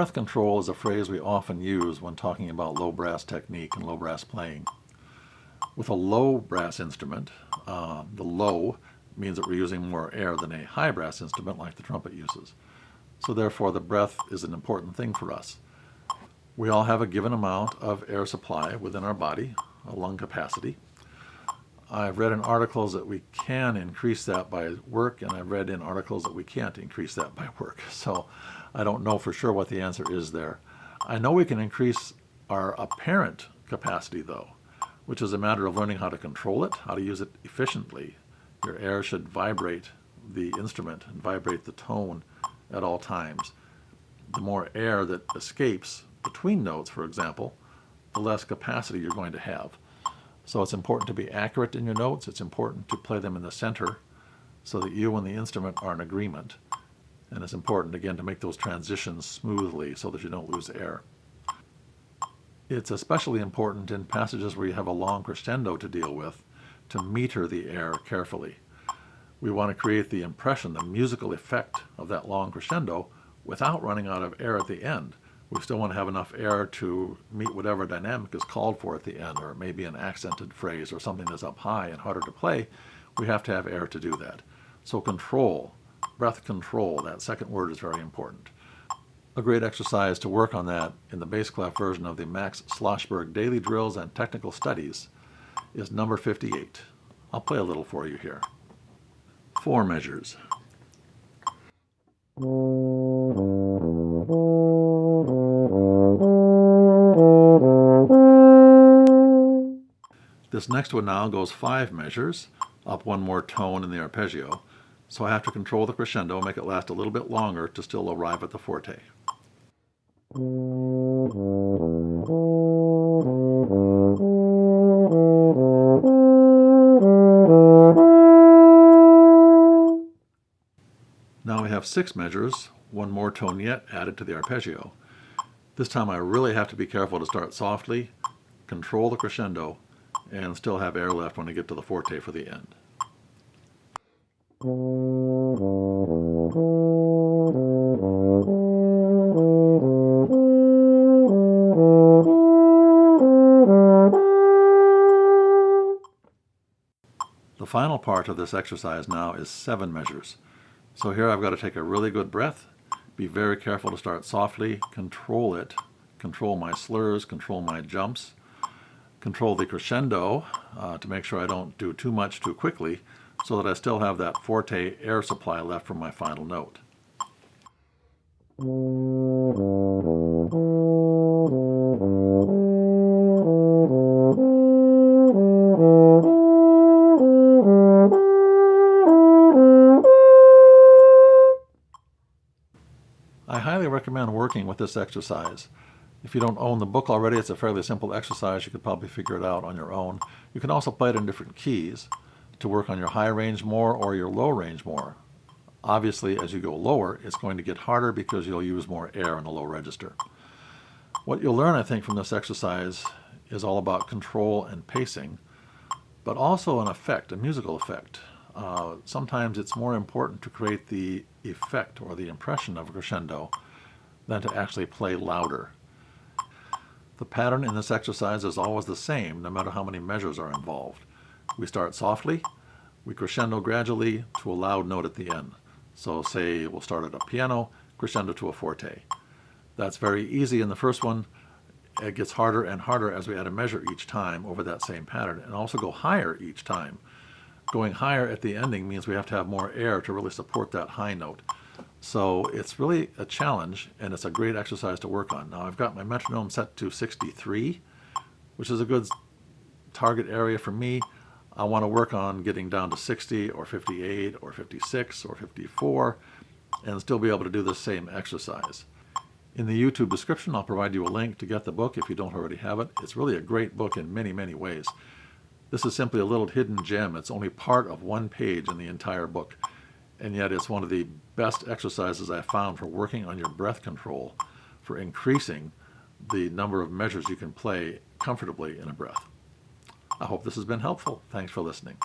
breath control is a phrase we often use when talking about low brass technique and low brass playing. With a low brass instrument, the low means that we're using more air than a high brass instrument like the trumpet uses. So therefore the breath is an important thing for us. We all have a given amount of air supply within our body, a lung capacity. I've read in articles that we can increase that by work, and I've read in articles that we can't increase that by work. So I don't know for sure what the answer is there. I know we can increase our apparent capacity though, which is a matter of learning how to control it, how to use it efficiently. Your air should vibrate the instrument and vibrate the tone at all times. The more air that escapes between notes, for example, the less capacity you're going to have. So it's important to be accurate in your notes. It's important to play them in the center so that you and the instrument are in agreement. And it's important, again, to make those transitions smoothly so that you don't lose air. It's especially important in passages where you have a long crescendo to deal with to meter the air carefully. We want to create the impression, the musical effect of that long crescendo without running out of air at the end. We still want to have enough air to meet whatever dynamic is called for at the end, or maybe an accented phrase or something that's up high and harder to play. We have to have air to do that. So control, breath control, that second word is very important. A great exercise to work on that in the bass clef version of the Max Schlossberg Daily Drills and Technical Studies is number 58. I'll play a little for you here. 4 measures. This next one now goes 5 measures, up one more tone in the arpeggio, so I have to control the crescendo, make it last a little bit longer to still arrive at the forte. Now we have 6 measures, one more tone yet added to the arpeggio. This time I really have to be careful to start softly, control the crescendo, and still have air left when I get to the forte for the end. The final part of this exercise now is 7 measures. So here I've got to take a really good breath, be very careful to start softly, control it, control my slurs, control my jumps, control the crescendo to make sure I don't do too much too quickly so that I still have that forte air supply left for my final note. I highly recommend working with this exercise. If you don't own the book already, it's a fairly simple exercise. You could probably figure it out on your own. You can also play it in different keys to work on your high range more or your low range more. Obviously, as you go lower, it's going to get harder because you'll use more air in the low register. What you'll learn, I think, from this exercise is all about control and pacing, but also an effect, a musical effect. Sometimes it's more important to create the effect or the impression of a crescendo than to actually play louder. The pattern in this exercise is always the same, no matter how many measures are involved. We start softly, we crescendo gradually to a loud note at the end. So say we'll start at a piano, crescendo to a forte. That's very easy in the first one. It gets harder and harder as we add a measure each time over that same pattern, and also go higher each time. Going higher at the ending means we have to have more air to really support that high note. So it's really a challenge, and it's a great exercise to work on. Now I've got my metronome set to 63, which is a good target area for me. I want to work on getting down to 60 or 58 or 56 or 54 and still be able to do the same exercise. In the YouTube description, I'll provide you a link to get the book if you don't already have it. It's really a great book in many, many ways. This is simply a little hidden gem. It's only part of one page in the entire book, and yet it's one of the best exercises I've found for working on your breath control, for increasing the number of measures you can play comfortably in a breath. I hope this has been helpful. Thanks for listening.